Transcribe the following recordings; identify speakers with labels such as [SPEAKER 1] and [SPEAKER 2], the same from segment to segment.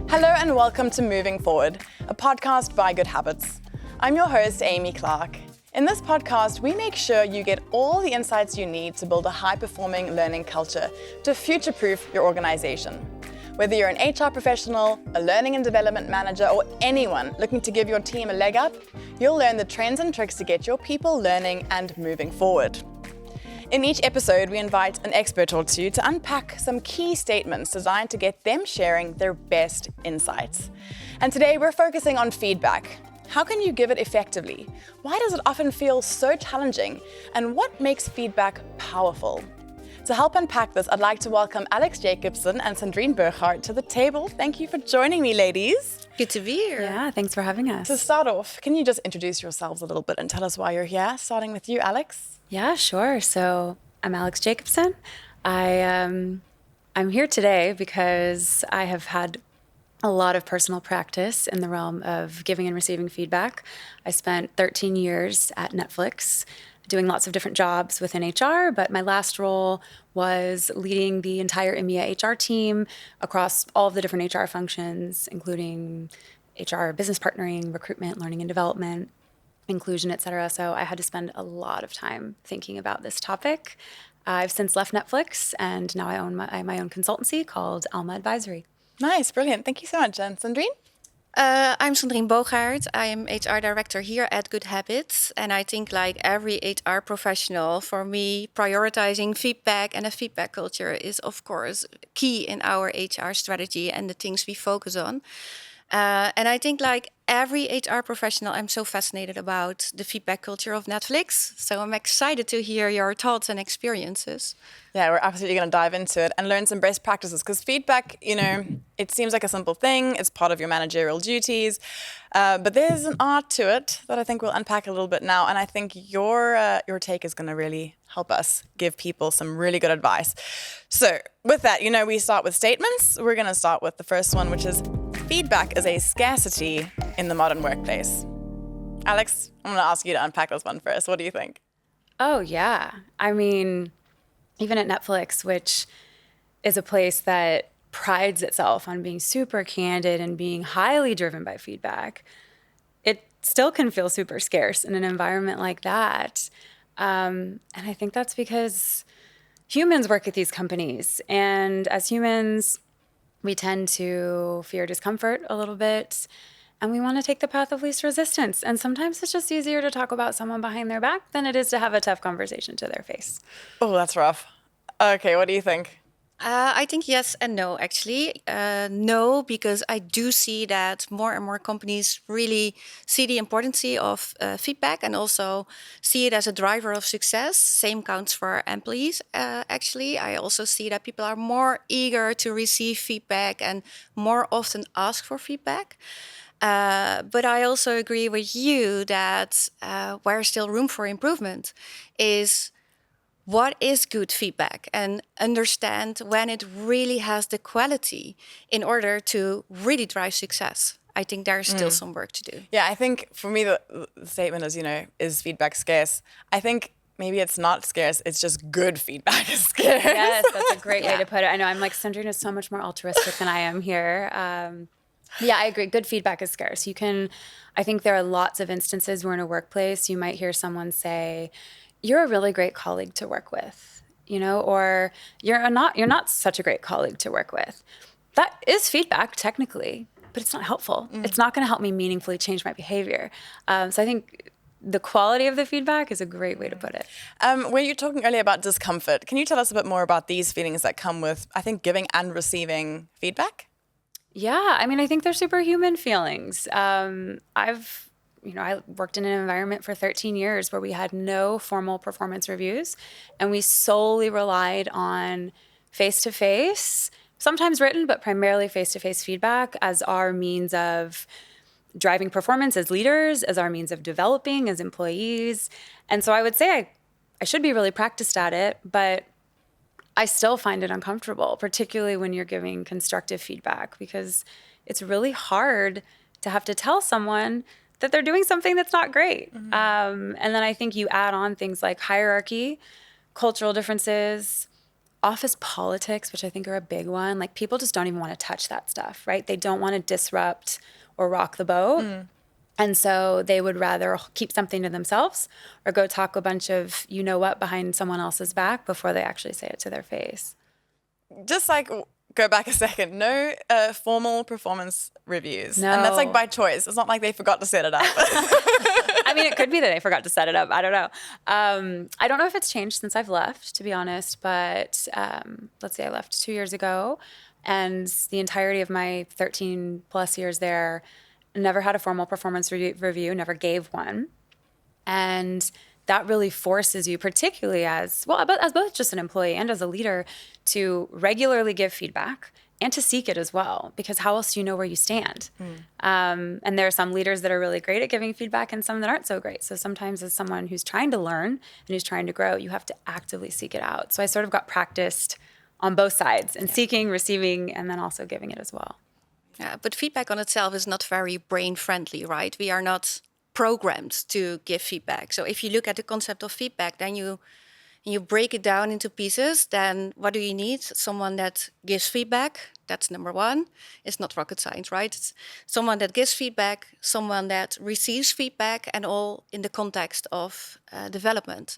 [SPEAKER 1] Hello and welcome to Moving Forward, a podcast by Good Habits. I'm your host, Amy Clark. In this podcast, we make sure you get all the insights you need to build a high-performing learning culture to future-proof your organization. Whether you're an HR professional, a learning and development manager, or anyone looking to give your team a leg up, you'll learn the trends and tricks to get your people learning and moving forward. In each episode, we invite an expert or two to unpack some key statements designed to get them sharing their best insights. And today we're focusing on feedback. How can you give it effectively? Why does it often feel so challenging? And what makes feedback powerful? To help unpack this, I'd like to welcome Alex Jacobson and Sandrine Burghardt to the table. Thank you for joining me, ladies.
[SPEAKER 2] Good to be here.
[SPEAKER 3] Yeah, thanks for having us.
[SPEAKER 1] To start off, can you just introduce yourselves a little bit and tell us why you're here? Starting with you, Alex.
[SPEAKER 3] Yeah, sure. So I'm Alex Jacobson. I'm here today because I have had a lot of personal practice in the realm of giving and receiving feedback. I spent 13 years at Netflix doing lots of different jobs within HR, but my last role was leading the entire EMEA HR team across all of the different HR functions, including HR business partnering, recruitment, learning and development, inclusion, et cetera. So I had to spend a lot of time thinking about this topic. I've since left Netflix, and now I own my own consultancy called Alma Advisory.
[SPEAKER 1] Nice, brilliant. Thank you so much. And Sandrine?
[SPEAKER 2] I'm Sandrine Burghardt. I am HR director here at Good Habits. And I think like every HR professional, for me, prioritizing feedback and a feedback culture is, of course, key in our HR strategy and the things we focus on. And I think like every HR professional, I'm so fascinated about the feedback culture of Netflix. So I'm excited to hear your thoughts and experiences.
[SPEAKER 1] Yeah, we're absolutely going to dive into it and learn some best practices because feedback, it seems like a simple thing. It's part of your managerial duties. But there's an art to it that I think we'll unpack a little bit now. And I think your take is going to really help us give people some really good advice. So with that, we start with statements. We're going to start with the first one, which is feedback is a scarcity in the modern workplace. Alex, I'm going to ask you to unpack this one first. What do you think?
[SPEAKER 3] Oh, yeah. I mean, even at Netflix, which is a place that prides itself on being super candid and being highly driven by feedback, it still can feel super scarce in an environment like that. And I think that's because humans work at these companies. And as humans, we tend to fear discomfort a little bit, and we want to take the path of least resistance. And sometimes it's just easier to talk about someone behind their back than it is to have a tough conversation to their face.
[SPEAKER 1] Oh, that's rough. Okay, what do you think?
[SPEAKER 2] I think yes and no, actually. No, because I do see that more and more companies really see the importance of feedback and also see it as a driver of success. Same counts for employees, actually. I also see that people are more eager to receive feedback and more often ask for feedback. But I also agree with you that where's still room for improvement is what is good feedback and understand when it really has the quality in order to really drive success. I think there's still some work to do.
[SPEAKER 1] Yeah, I think for me, the statement is, is feedback scarce? I think maybe it's not scarce, it's just good feedback is scarce.
[SPEAKER 3] Yes, that's a great way to put it. I know I'm like, Sandrine is so much more altruistic than I am here. Yeah, I agree. Good feedback is scarce. I think there are lots of instances where in a workplace, you might hear someone say, you're a really great colleague to work with, or you're not such a great colleague to work with. That is feedback technically, but it's not helpful. It's not going to help me meaningfully change my behavior. So I think the quality of the feedback is a great way to put it.
[SPEAKER 1] When you're talking earlier about discomfort, can you tell us a bit more about these feelings that come with, I think, giving and receiving feedback?
[SPEAKER 3] Yeah, I mean, I think they're superhuman feelings. I worked in an environment for 13 years where we had no formal performance reviews, and we solely relied on face-to-face, sometimes written, but primarily face-to-face feedback as our means of driving performance as leaders, as our means of developing as employees. And so I would say I should be really practiced at it, but I still find it uncomfortable, particularly when you're giving constructive feedback, because it's really hard to have to tell someone that they're doing something that's not great. And then I think you add on things like hierarchy, cultural differences, office politics, which I think are a big one. Like people just don't even want to touch that stuff, right? They don't want to disrupt or rock the boat. And so they would rather keep something to themselves or go talk a bunch of you know what behind someone else's back before they actually say it to their face.
[SPEAKER 1] Just like go back a second, no formal performance reviews.
[SPEAKER 3] No.
[SPEAKER 1] And that's like by choice. It's not like they forgot to set it up.
[SPEAKER 3] I mean, it could be that they forgot to set it up. I don't know. I don't know if it's changed since I've left, to be honest, but let's say I left 2 years ago, and the entirety of my 13 plus years there, never had a formal performance review, never gave one. And that really forces you, particularly as both just an employee and as a leader, to regularly give feedback and to seek it as well, because how else do you know where you stand? And there are some leaders that are really great at giving feedback and some that aren't so great. So sometimes as someone who's trying to learn and who's trying to grow, you have to actively seek it out. So I sort of got practiced on both sides, and seeking, receiving, and then also giving it as well.
[SPEAKER 2] Yeah, but feedback on itself is not very brain friendly, right? We are not programmed to give feedback. So if you look at the concept of feedback, then you break it down into pieces, then what do you need? Someone that gives feedback, that's number one. It's not rocket science, right? It's someone that gives feedback, someone that receives feedback, and all in the context of development.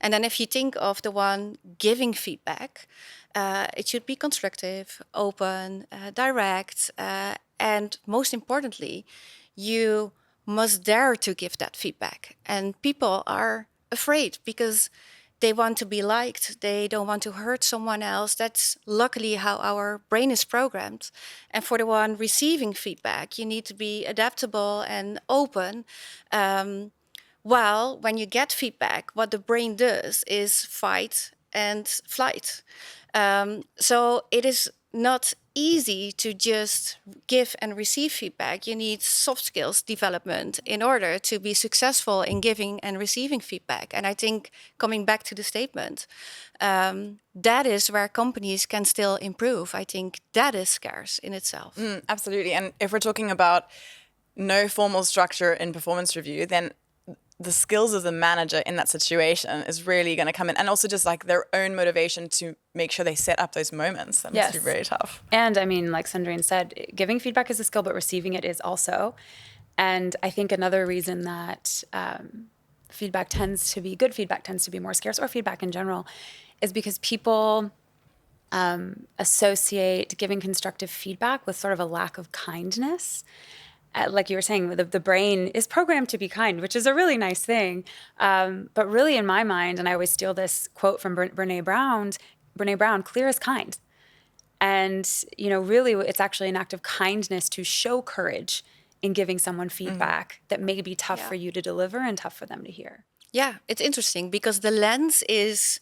[SPEAKER 2] And then if you think of the one giving feedback, it should be constructive, open, direct, and most importantly, you must dare to give that feedback. And people are afraid because they want to be liked. They don't want to hurt someone else. That's luckily how our brain is programmed. And for the one receiving feedback, you need to be adaptable and open. While when you get feedback, what the brain does is fight and flight. So it is not easy to just give and receive feedback. You need soft skills development in order to be successful in giving and receiving feedback. And I think coming back to the statement, that is where companies can still improve. I think that is scarce in itself.
[SPEAKER 1] Absolutely. And if we're talking about no formal structure in performance review, then the skills of the manager in that situation is really going to come in, and also just like their own motivation to make sure they set up those moments. That must be really tough.
[SPEAKER 3] And I mean, like Sandrine said, giving feedback is a skill, but receiving it is also. And I think another reason that good feedback tends to be more scarce, or feedback in general, is because people associate giving constructive feedback with sort of a lack of kindness. Like you were saying, the brain is programmed to be kind, which is a really nice thing. But really in my mind, and I always steal this quote from Brene Brown, clear is kind. And, really it's actually an act of kindness to show courage in giving someone feedback that may be tough for you to deliver and tough for them to hear.
[SPEAKER 2] Yeah, it's interesting because the lens is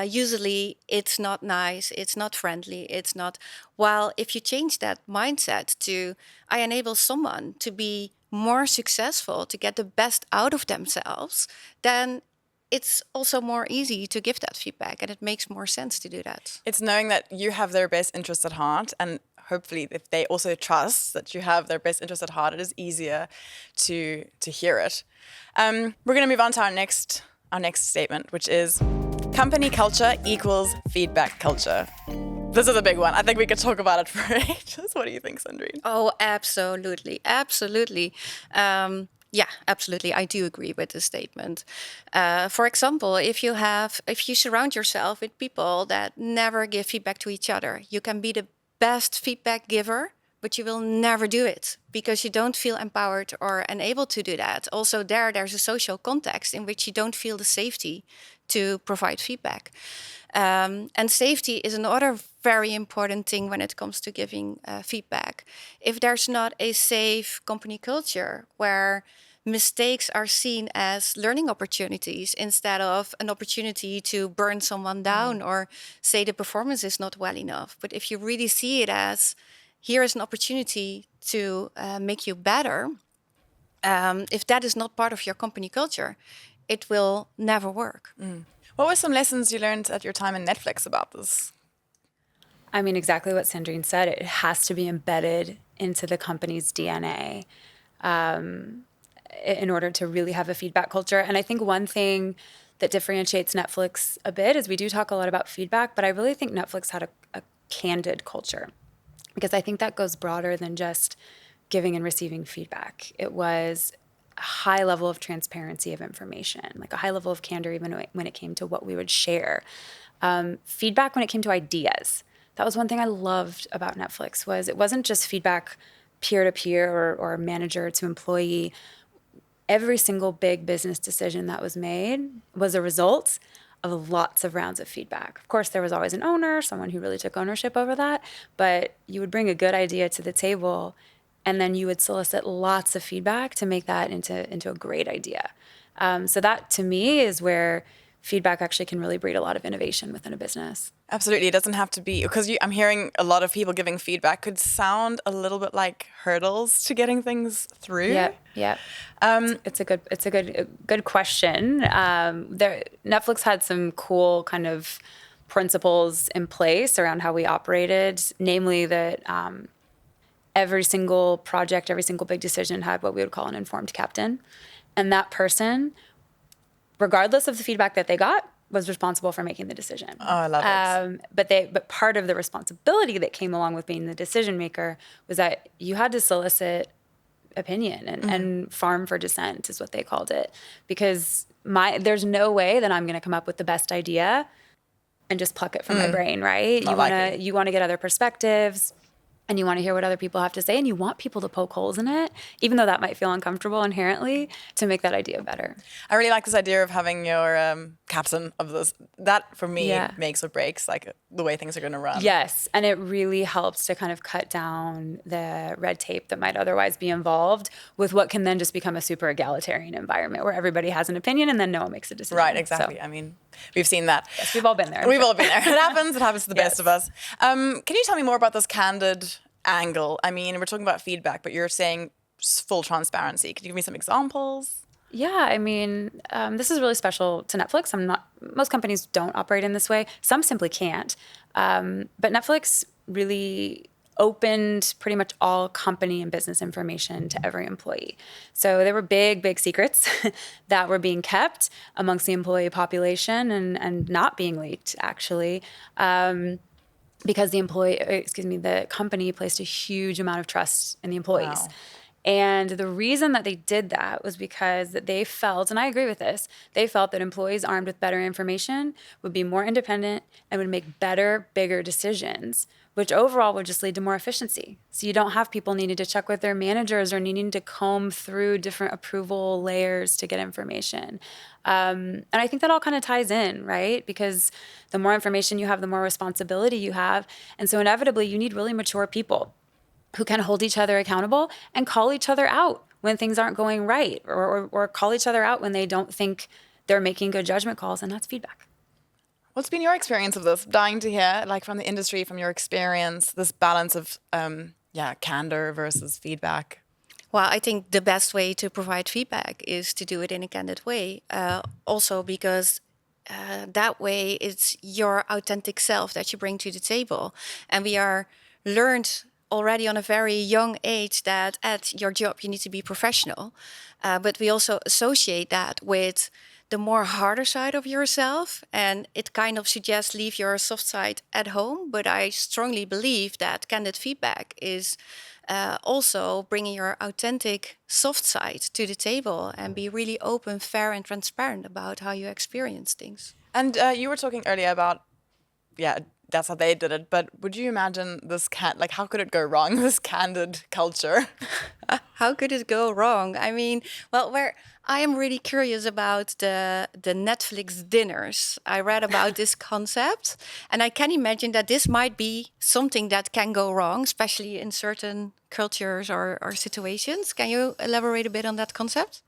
[SPEAKER 2] usually it's not nice, it's not friendly, it's not. While if you change that mindset to, I enable someone to be more successful, to get the best out of themselves, then it's also more easy to give that feedback, and it makes more sense to do that.
[SPEAKER 1] It's knowing that you have their best interest at heart, and hopefully if they also trust that you have their best interest at heart, it is easier to hear it. We're going to move on to our next statement, which is company culture equals feedback culture. This is a big one. I think we could talk about it for ages. What do you think, Sandrine?
[SPEAKER 2] Oh, absolutely. Absolutely. Yeah, absolutely. I do agree with this statement. For example, if you surround yourself with people that never give feedback to each other, you can be the best feedback giver, but you will never do it because you don't feel empowered or enabled to do that. Also, there's a social context in which you don't feel the safety to provide feedback. And safety is another very important thing when it comes to giving feedback. If there's not a safe company culture where mistakes are seen as learning opportunities instead of an opportunity to burn someone down or say the performance is not well enough. But if you really see it as, here is an opportunity to make you better, if that is not part of your company culture, it will never work.
[SPEAKER 1] What were some lessons you learned at your time in Netflix about this?
[SPEAKER 3] I mean, exactly what Sandrine said. It has to be embedded into the company's DNA. in order to really have a feedback culture. And I think one thing that differentiates Netflix a bit is we do talk a lot about feedback, but I really think Netflix had a candid culture, because I think that goes broader than just giving and receiving feedback. It was a high level of transparency of information, like a high level of candor even when it came to what we would share. Feedback when it came to ideas. That was one thing I loved about Netflix, was it wasn't just feedback peer-to-peer or manager to employee. Every single big business decision that was made was a result of lots of rounds of feedback. Of course, there was always an owner, someone who really took ownership over that, but you would bring a good idea to the table, and then you would solicit lots of feedback to make that into a great idea. So that, to me, is where feedback actually can really breed a lot of innovation within a business.
[SPEAKER 1] Absolutely. It doesn't have to be, because I'm hearing a lot of people giving feedback could sound a little bit like hurdles to getting things through.
[SPEAKER 3] Yeah. It's a good question. Netflix had some cool kind of principles in place around how we operated, namely that every single project, every single big decision had what we would call an informed captain. And that person, regardless of the feedback that they got, was responsible for making the decision.
[SPEAKER 1] Oh, I love it.
[SPEAKER 3] But part of the responsibility that came along with being the decision maker was that you had to solicit opinion and farm for dissent is what they called it. Because there's no way that I'm going to come up with the best idea and just pluck it from my brain, right? You want to get other perspectives, and you want to hear what other people have to say, and you want people to poke holes in it, even though that might feel uncomfortable inherently, to make that idea better.
[SPEAKER 1] I really like this idea of having your captain of this. That, for me, makes or breaks like the way things are going to run.
[SPEAKER 3] Yes, and it really helps to kind of cut down the red tape that might otherwise be involved with what can then just become a super egalitarian environment where everybody has an opinion and then no one makes a decision.
[SPEAKER 1] Right, exactly. So, I mean, we've seen that.
[SPEAKER 3] Yes, we've all been there.
[SPEAKER 1] We've all been there. It happens. It happens to the best of us. Can you tell me more about this candid angle? I mean, we're talking about feedback, but you're saying full transparency. Could you give me some examples?
[SPEAKER 3] Yeah, I mean, this is really special to Netflix. Most companies don't operate in this way. Some simply can't. But Netflix really opened pretty much all company and business information to every employee. So there were big secrets that were being kept amongst the employee population and not being leaked, actually. Because the company placed a huge amount of trust in the employees.
[SPEAKER 1] Wow.
[SPEAKER 3] And the reason that they did that was because they felt, and I agree with this, they felt that employees armed with better information would be more independent and would make better, bigger decisions, which overall would just lead to more efficiency. So you don't have people needing to check with their managers or needing to comb through different approval layers to get information. And I think that all kind of ties in, right? Because the more information you have, the more responsibility you have. And so inevitably, you need really mature people who can hold each other accountable and call each other out when things aren't going right, or call each other out when they don't think they're making good judgment calls, and that's feedback.
[SPEAKER 1] What's been your experience of this? Dying to hear, like from the industry, from your experience, this balance of candor versus feedback.
[SPEAKER 2] Well, I think the best way to provide feedback is to do it in a candid way. Also because that way it's your authentic self that you bring to the table. And we are learned already on a very young age that at your job you need to be professional. But we also associate that with the more harder side of yourself, and it kind of suggests leave your soft side at home. But I strongly believe that candid feedback is also bringing your authentic soft side to the table and be really open, fair, and transparent about how you experience things.
[SPEAKER 1] And you were talking earlier about, that's how they did it. But would you imagine this how could it go wrong, this candid culture?
[SPEAKER 2] How could it go wrong? I mean, where I am really curious about the Netflix dinners. I read about this concept, and I can imagine that this might be something that can go wrong, especially in certain cultures or situations. Can you elaborate a bit on that concept?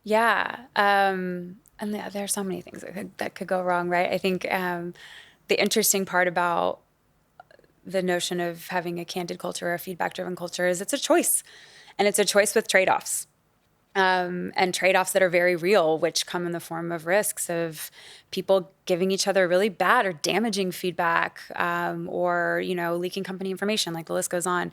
[SPEAKER 3] Yeah, and there are so many things that could go wrong, right? I think the interesting part about the notion of having a candid culture or a feedback-driven culture is it's a choice. And it's a choice with trade-offs. And trade-offs that are very real, which come in the form of risks of people giving each other really bad or damaging feedback, or leaking company information. Like the list goes on.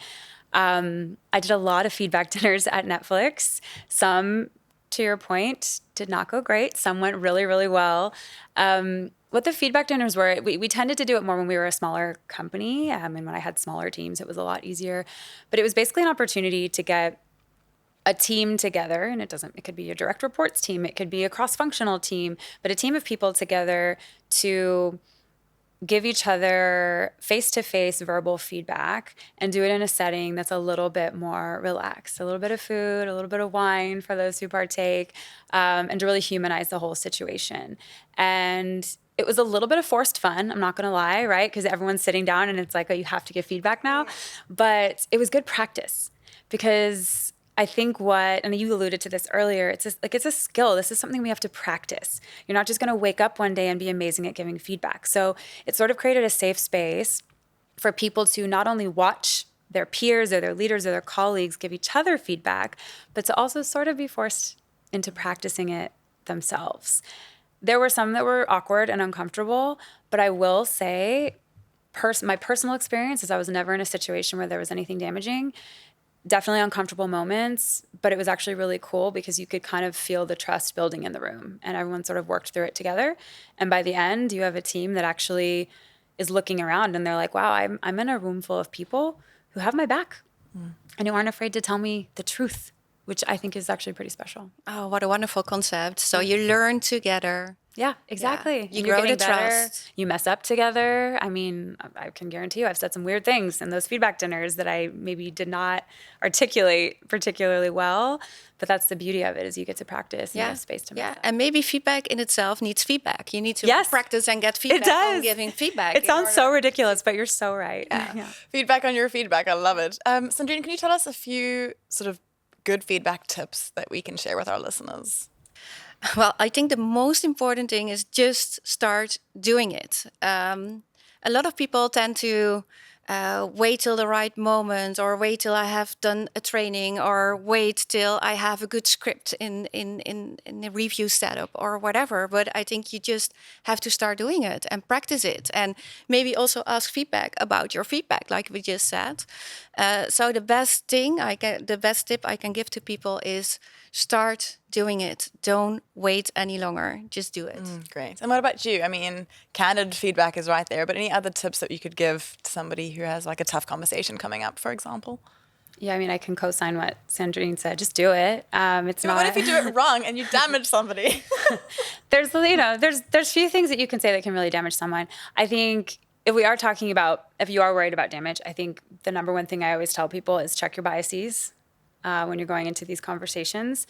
[SPEAKER 3] I did a lot of feedback dinners at Netflix. Some to your point, did not go great. Some went really, really well. What the feedback dinners were, we tended to do it more when we were a smaller company. And when I had smaller teams, it was a lot easier. But it was basically an opportunity to get a team together, and it could be a direct reports team, it could be a cross-functional team, but a team of people together to give each other face-to-face verbal feedback and do it in a setting that's a little bit more relaxed. A little bit of food, a little bit of wine for those who partake, and to really humanize the whole situation. And it was a little bit of forced fun, I'm not going to lie, right? Because everyone's sitting down and it's like, oh, you have to give feedback now. But it was good practice because I think and you alluded to this earlier, it's a skill. This is something we have to practice. You're not just going to wake up one day and be amazing at giving feedback. So it sort of created a safe space for people to not only watch their peers or their leaders or their colleagues give each other feedback, but to also sort of be forced into practicing it themselves. There were some that were awkward and uncomfortable, but I will say my personal experience is I was never in a situation where there was anything damaging. Definitely uncomfortable moments, but it was actually really cool because you could kind of feel the trust building in the room and everyone sort of worked through it together. And by the end, you have a team that actually is looking around and they're like, wow, I'm in a room full of people who have my back and who aren't afraid to tell me the truth, which I think is actually pretty special.
[SPEAKER 2] Oh, what a wonderful concept. So you learn together.
[SPEAKER 3] Yeah, exactly.
[SPEAKER 2] Yeah. You
[SPEAKER 3] You're
[SPEAKER 2] grow the
[SPEAKER 3] getting better.
[SPEAKER 2] trust.
[SPEAKER 3] You mess up together. I mean, I can guarantee you I've said some weird things in those feedback dinners that I maybe did not articulate particularly well. But that's the beauty of it is you get to practice and you have space to mess up.
[SPEAKER 2] And maybe feedback in itself needs feedback. You need to
[SPEAKER 3] Yes.
[SPEAKER 2] practice and get feedback
[SPEAKER 3] It does.
[SPEAKER 2] on giving feedback.
[SPEAKER 3] It sounds so ridiculous, but you're so right. Yeah.
[SPEAKER 1] Feedback on your feedback. I love it. Sandrine, can you tell us a few sort of good feedback tips that we can share with our listeners?
[SPEAKER 2] Well, I think the most important thing is just start doing it. A lot of people tend to wait till the right moment, or wait till I have done a training, or wait till I have a good script in the review setup or whatever. But I think you just have to start doing it and practice it, and maybe also ask feedback about your feedback, like we just said. So the best tip I can give to people is start doing it. Don't wait any longer. Just do it.
[SPEAKER 1] Great. And what about you? I mean, candid feedback is right there, but any other tips that you could give to somebody who has like a tough conversation coming up, for example?
[SPEAKER 3] Yeah, I mean, I can co-sign what Sandrine said. Just do it. It's not.
[SPEAKER 1] What if you do it wrong and you damage somebody?
[SPEAKER 3] There's few things that you can say that can really damage someone. I think if you are worried about damage, I think the number one thing I always tell people is check your biases when you're going into these conversations.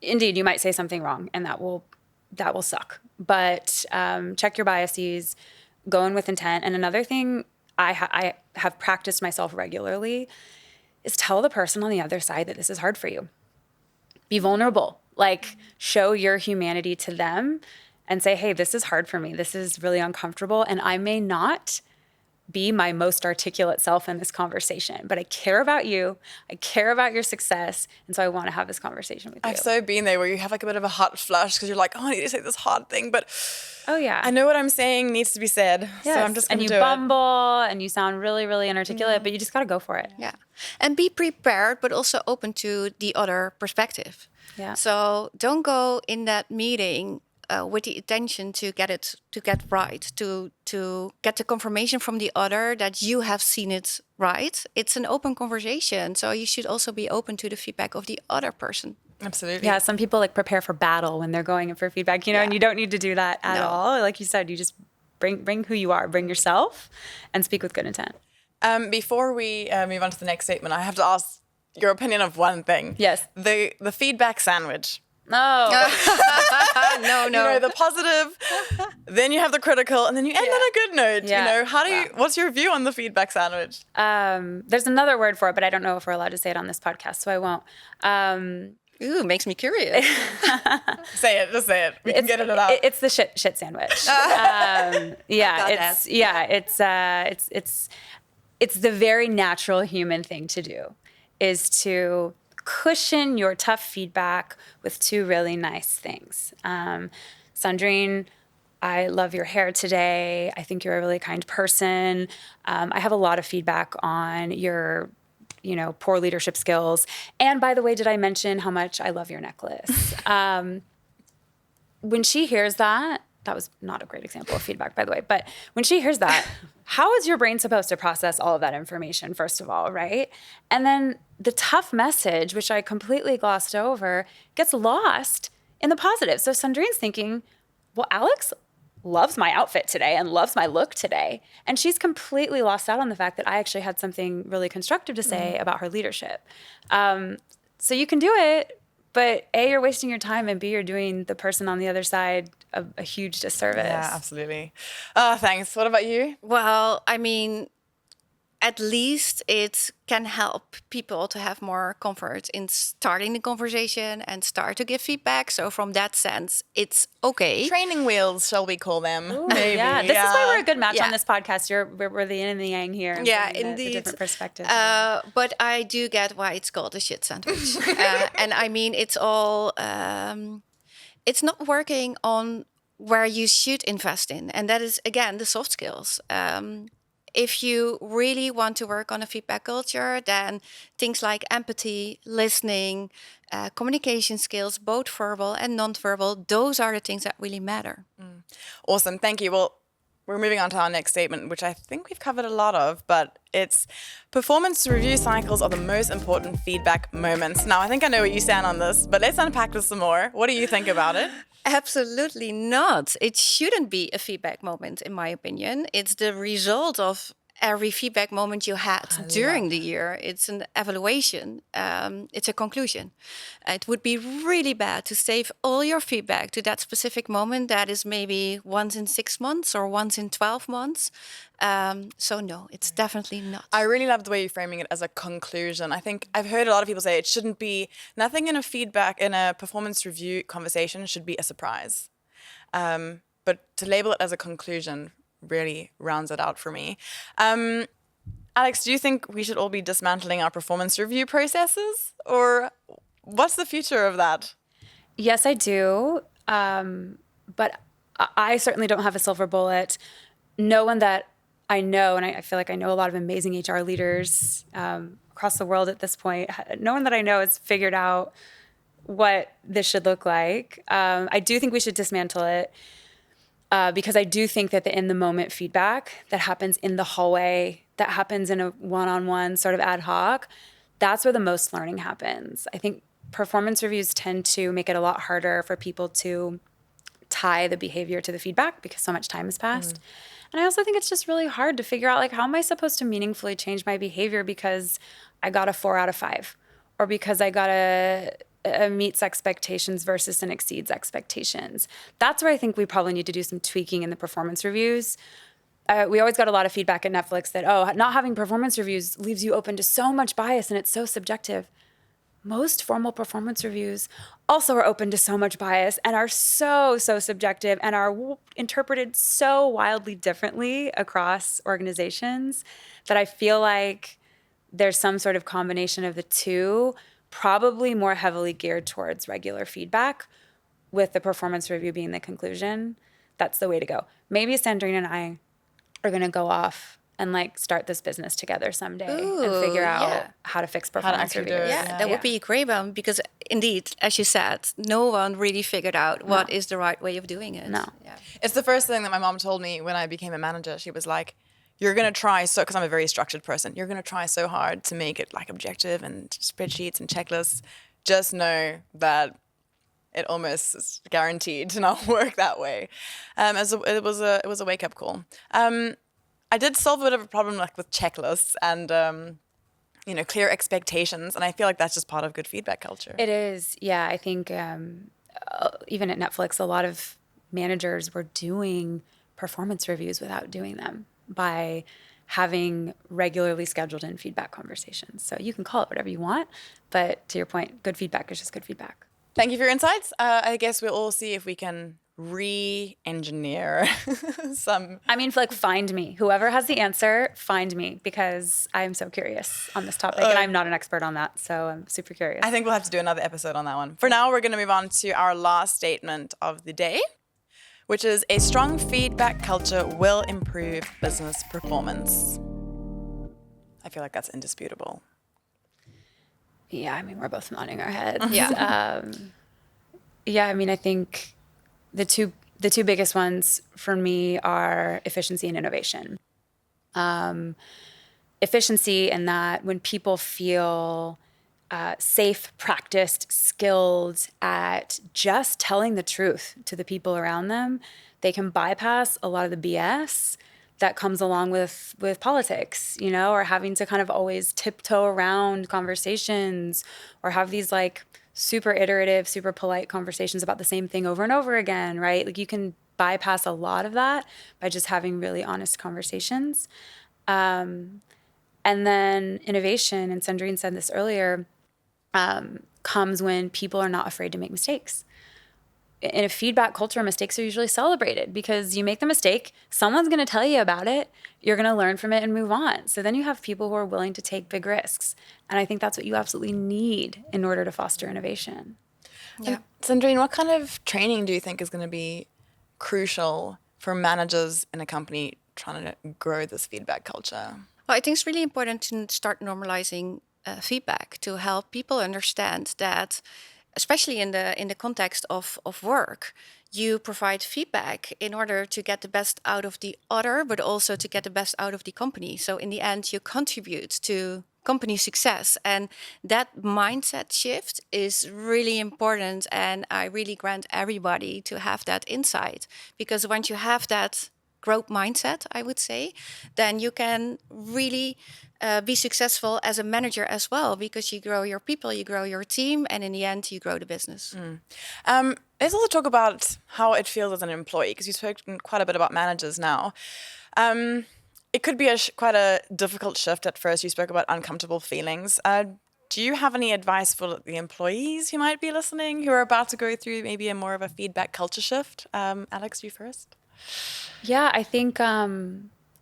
[SPEAKER 3] Indeed, you might say something wrong, and that will suck. But check your biases, go in with intent. And another thing I have practiced myself regularly is tell the person on the other side that this is hard for you. Be vulnerable. Like, show your humanity to them and say, hey, this is hard for me. This is really uncomfortable. And I may not be my most articulate self in this conversation, but I care about you. I care about your success. And so I want to have this conversation with you.
[SPEAKER 1] I've so been there where you have like a bit of a hot flush because you're like, oh, I need to say this hard thing, but
[SPEAKER 3] oh yeah,
[SPEAKER 1] I know what I'm saying needs to be said.
[SPEAKER 3] Yes.
[SPEAKER 1] So I'm just going to do it.
[SPEAKER 3] And you bumble and you sound really, really inarticulate, but you just got to go for it.
[SPEAKER 2] Yeah. And be prepared, but also open to the other perspective.
[SPEAKER 3] Yeah.
[SPEAKER 2] So don't go in that meeting with the intention to get right, to get the confirmation from the other that you have seen it right. It's an open conversation, so you should also be open to the feedback of the other person.
[SPEAKER 1] Absolutely.
[SPEAKER 3] Yeah, some people like prepare for battle when they're going in for feedback, and you don't need to do that at all. Like you said, you just bring who you are, bring yourself, and speak with good intent.
[SPEAKER 1] Before we move on to the next statement, I have to ask your opinion of one thing.
[SPEAKER 3] Yes.
[SPEAKER 1] The feedback sandwich.
[SPEAKER 3] No.
[SPEAKER 2] No.
[SPEAKER 1] You know, the positive, then you have the critical, and then you end on a good note.
[SPEAKER 3] Yeah.
[SPEAKER 1] You know, what's your view on the feedback sandwich?
[SPEAKER 3] There's another word for it, but I don't know if we're allowed to say it on this podcast, so I won't.
[SPEAKER 2] Ooh, makes me curious.
[SPEAKER 1] Say it, just say it. We can get it out.
[SPEAKER 3] It's the shit sandwich. It's the very natural human thing to do, is to cushion your tough feedback with two really nice things. Sandrine, I love your hair today. I think you're a really kind person. I have a lot of feedback on your poor leadership skills. And by the way, did I mention how much I love your necklace? When she hears that was not a great example of feedback, by the way, but when she hears that, how is your brain supposed to process all of that information, first of all, right? And then the tough message, which I completely glossed over, gets lost in the positive. So Sandrine's thinking, well, Alex loves my outfit today and loves my look today. And she's completely lost out on the fact that I actually had something really constructive to say about her leadership. So you can do it, but A, you're wasting your time, and B, you're doing the person on the other side a huge disservice.
[SPEAKER 1] Yeah, absolutely. Thanks. What about you?
[SPEAKER 2] Well, I mean, at least it can help people to have more comfort in starting the conversation and start to give feedback. So from that sense, it's okay.
[SPEAKER 1] Training wheels, shall we call them?
[SPEAKER 3] Ooh,
[SPEAKER 1] Maybe.
[SPEAKER 3] yeah, this is why we're a good match
[SPEAKER 2] Yeah.
[SPEAKER 3] on this podcast. We're the yin and the yang here. And
[SPEAKER 2] Yeah,
[SPEAKER 3] bringing
[SPEAKER 2] indeed.
[SPEAKER 3] The different perspectives.
[SPEAKER 2] But I do get why it's called a shit sandwich. And I mean, it's all, it's not working on where you should invest in. And that is, again, the soft skills. If you really want to work on a feedback culture, then things like empathy, listening, communication skills, both verbal and non-verbal, those are the things that really matter.
[SPEAKER 1] Awesome. Thank you. Well, we're moving on to our next statement, which I think we've covered a lot of, but it's performance review cycles are the most important feedback moments. Now, I think I know where you stand on this, but let's unpack this some more. What do you think about it?
[SPEAKER 2] Absolutely not. It shouldn't be a feedback moment, in my opinion. It's the result of every feedback moment you had during the year. It's an evaluation. It's a conclusion. It would be really bad to save all your feedback to that specific moment that is maybe once in 6 months or once in 12 months. So no, it's definitely not.
[SPEAKER 1] I really love the way you're framing it as a conclusion. I think I've heard a lot of people say it shouldn't be, nothing in a performance review conversation should be a surprise. But to label it as a conclusion really rounds it out for me. Alex, do you think we should all be dismantling our performance review processes? Or what's the future of that?
[SPEAKER 3] Yes, I do. But I certainly don't have a silver bullet. No one that I know, and I feel like I know a lot of amazing HR leaders across the world at this point, no one that I know has figured out what this should look like. I do think we should dismantle it. Because I do think that the in-the-moment feedback that happens in the hallway, that happens in a one-on-one sort of ad hoc, that's where the most learning happens. I think performance reviews tend to make it a lot harder for people to tie the behavior to the feedback because so much time has passed. And I also think it's just really hard to figure out, like, how am I supposed to meaningfully change my behavior because I got a 4 out of 5 or because I got a meets expectations versus an exceeds expectations. That's where I think we probably need to do some tweaking in the performance reviews. We always got a lot of feedback at Netflix that, not having performance reviews leaves you open to so much bias and it's so subjective. Most formal performance reviews also are open to so much bias and are so subjective and are interpreted so wildly differently across organizations that I feel like there's some sort of combination of the two, probably more heavily geared towards regular feedback, with the performance review being the conclusion. That's the way to go. Maybe Sandrine and I are going to go off and start this business together someday and figure out how to fix performance
[SPEAKER 1] actually do
[SPEAKER 3] reviews.
[SPEAKER 1] it.
[SPEAKER 2] Yeah, that would be a great one because indeed, as you said, no one really figured out what is the right way of doing it.
[SPEAKER 3] No.
[SPEAKER 2] Yeah.
[SPEAKER 1] It's the first thing that my mom told me when I became a manager. She was like, you're going to try because I'm a very structured person, you're going to try so hard to make it objective and spreadsheets and checklists. Just know that it almost is guaranteed to not work that way. It was a wake-up call. I did solve a bit of a problem with checklists and clear expectations, and I feel like that's just part of good feedback culture.
[SPEAKER 3] It is, yeah. I think even at Netflix, a lot of managers were doing performance reviews without doing them by having regularly scheduled in feedback conversations. So you can call it whatever you want, but to your point, good feedback is just good feedback.
[SPEAKER 1] Thank you for your insights. I guess we'll all see if we can re-engineer some.
[SPEAKER 3] I mean, find me. Whoever has the answer, find me, because I'm so curious on this topic, and I'm not an expert on that, so I'm super curious.
[SPEAKER 1] I think we'll have to do another episode on that one. For now, we're going to move on to our last statement of the day, which is a strong feedback culture will improve business performance. I feel like that's indisputable.
[SPEAKER 3] Yeah, I mean, we're both nodding our heads.
[SPEAKER 2] Yeah.
[SPEAKER 3] Yeah, I mean, I think the two biggest ones for me are efficiency and innovation. Efficiency in that when people feel safe, practiced, skilled at just telling the truth to the people around them, they can bypass a lot of the BS that comes along with politics, you know, or having to kind of always tiptoe around conversations or have these like super iterative, super polite conversations about the same thing over and over again, right? Like you can bypass a lot of that by just having really honest conversations. And then innovation, and Sandrine said this earlier, comes when people are not afraid to make mistakes. In a feedback culture, mistakes are usually celebrated because you make the mistake, someone's going to tell you about it, you're going to learn from it and move on. So then you have people who are willing to take big risks. And I think that's what you absolutely need in order to foster innovation.
[SPEAKER 2] Yeah.
[SPEAKER 1] Sandrine, what kind of training do you think is going to be crucial for managers in a company trying to grow this feedback culture?
[SPEAKER 2] Well, I think it's really important to start normalizing feedback to help people understand that, especially in the context of work, you provide feedback in order to get the best out of the other, but also to get the best out of the company. So in the end, you contribute to company success. And that mindset shift is really important. And I really grant everybody to have that insight, because once you have that growth mindset, I would say, then you can really be successful as a manager as well, because you grow your people, you grow your team, and in the end, you grow the business.
[SPEAKER 1] Let's also talk about how it feels as an employee, because you've spoken quite a bit about managers now. It could be quite a difficult shift at first. You spoke about uncomfortable feelings. Do you have any advice for the employees who might be listening, who are about to go through maybe a more of a feedback culture shift? Alex, you first.
[SPEAKER 3] Yeah, I think I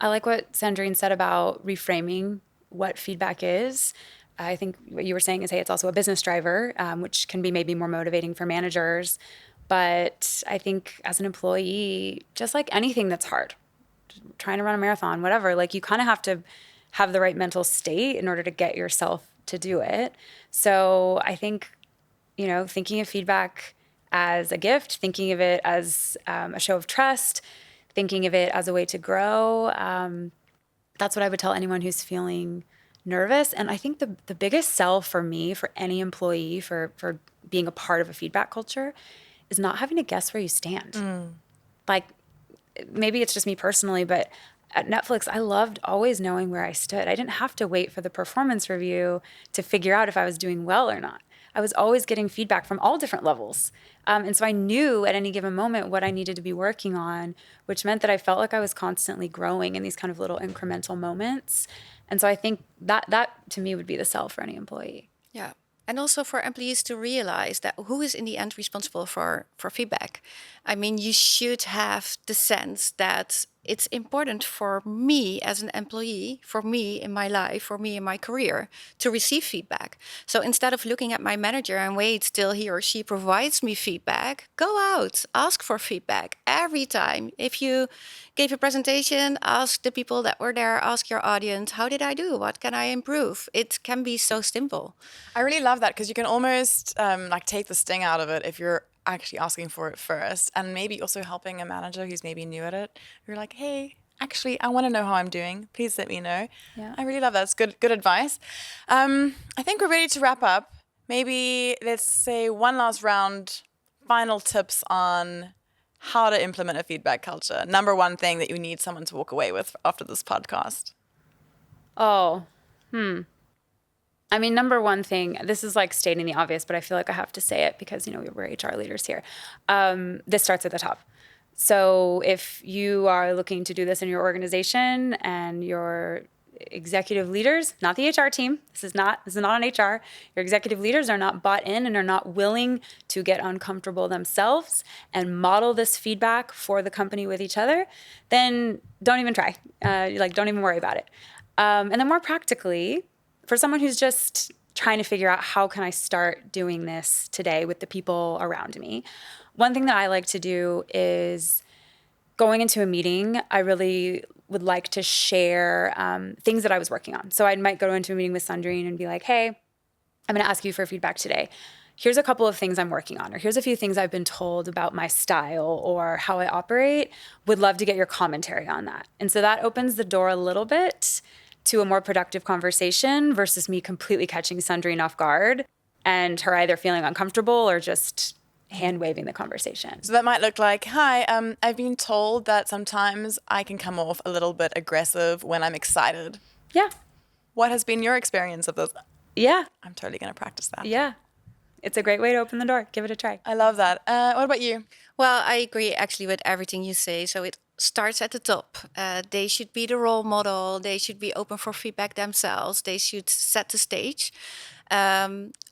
[SPEAKER 3] like what Sandrine said about reframing what feedback is. I think what you were saying is, hey, it's also a business driver, which can be maybe more motivating for managers. But I think as an employee, just like anything that's hard, trying to run a marathon, whatever, like you kind of have to have the right mental state in order to get yourself to do it. So I think, you know, thinking of feedback as a gift, thinking of it as a show of trust, thinking of it as a way to grow. That's what I would tell anyone who's feeling nervous. And I think the biggest sell for me, for any employee, for being a part of a feedback culture, is not having to guess where you stand. Like, maybe it's just me personally, but at Netflix, I loved always knowing where I stood. I didn't have to wait for the performance review to figure out if I was doing well or not. I was always getting feedback from all different levels. And so I knew at any given moment what I needed to be working on, which meant that I felt like I was constantly growing in these kind of little incremental moments. And so I think that to me would be the sell for any employee.
[SPEAKER 2] Yeah. And also for employees to realize that who is in the end responsible for feedback. I mean, you should have the sense that it's important for me as an employee, for me in my life, for me in my career, to receive feedback. So instead of looking at my manager and wait till he or she provides me feedback, go out, ask for feedback every time. If you gave a presentation, ask the people that were there, ask your audience, how did I do? What can I improve? It can be so simple.
[SPEAKER 1] I really love that, because you can almost like take the sting out of it if you're actually asking for it first, and maybe also helping a manager who's maybe new at it. You're like, hey, actually, I want to know how I'm doing. Please let me know.
[SPEAKER 3] Yeah.
[SPEAKER 1] I really love that. It's good advice. I think we're ready to wrap up. Maybe let's say one last round, final tips on how to implement a feedback culture. Number one thing that you need someone to walk away with after this podcast.
[SPEAKER 3] I mean, number one thing, this is like stating the obvious, but I feel like I have to say it because, you know, we're HR leaders here. This starts at the top. So if you are looking to do this in your organization and your executive leaders, not the HR team, this is not on HR, your executive leaders are not bought in and are not willing to get uncomfortable themselves and model this feedback for the company with each other, then don't even try. Don't even worry about it. And then more practically, for someone who's just trying to figure out how can I start doing this today with the people around me, one thing that I like to do is going into a meeting, I really would like to share things that I was working on. So I might go into a meeting with Sandrine and be like, hey, I'm going to ask you for feedback today. Here's a couple of things I'm working on, or here's a few things I've been told about my style or how I operate. Would love to get your commentary on that. And so that opens the door a little bit to a more productive conversation versus me completely catching Sandrine off guard and her either feeling uncomfortable or just hand waving the conversation.
[SPEAKER 1] So that might look like, hi, I've been told that sometimes I can come off a little bit aggressive when I'm excited.
[SPEAKER 3] Yeah.
[SPEAKER 1] What has been your experience of this?
[SPEAKER 3] Yeah.
[SPEAKER 1] I'm totally going to practice that.
[SPEAKER 3] Yeah. It's a great way to open the door. Give it a try.
[SPEAKER 1] I love that. What about you?
[SPEAKER 2] Well, I agree actually with everything you say. So it starts at the top. They should be the role model. They should be open for feedback themselves. They should set the stage.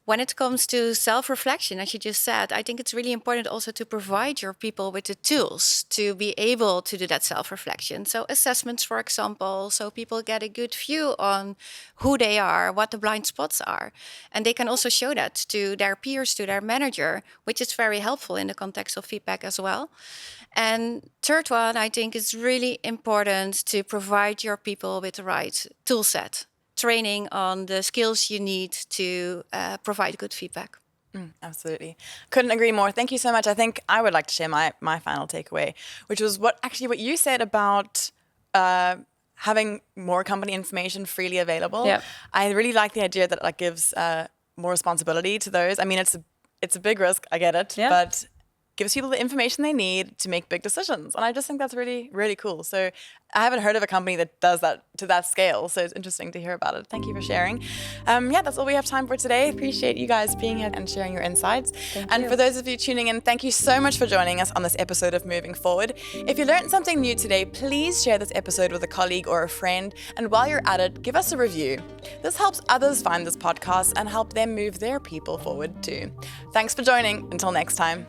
[SPEAKER 2] When it comes to self-reflection, as you just said, I think it's really important also to provide your people with the tools to be able to do that self-reflection. So assessments, for example, so people get a good view on who they are, what the blind spots are. And they can also show that to their peers, to their manager, which is very helpful in the context of feedback as well. And third one, I think is really important to provide your people with the right tool set. Training on the skills you need to provide good feedback.
[SPEAKER 1] Absolutely. Couldn't agree more. Thank you so much. I think I would like to share my final takeaway, which was what you said about having more company information freely available.
[SPEAKER 3] Yep.
[SPEAKER 1] I really like the idea that it gives more responsibility to those. I mean, it's a big risk. I get it.
[SPEAKER 3] Yeah.
[SPEAKER 1] But gives people the information they need to make big decisions. And I just think that's really, really cool. So I haven't heard of a company that does that to that scale. So it's interesting to hear about it. Thank you for sharing. That's all we have time for today. Appreciate you guys being here and sharing your insights.
[SPEAKER 3] Thank you.
[SPEAKER 1] For those of you tuning in, thank you so much for joining us on this episode of Moving Forward. If you learned something new today, please share this episode with a colleague or a friend. And while you're at it, give us a review. This helps others find this podcast and help them move their people forward too. Thanks for joining. Until next time.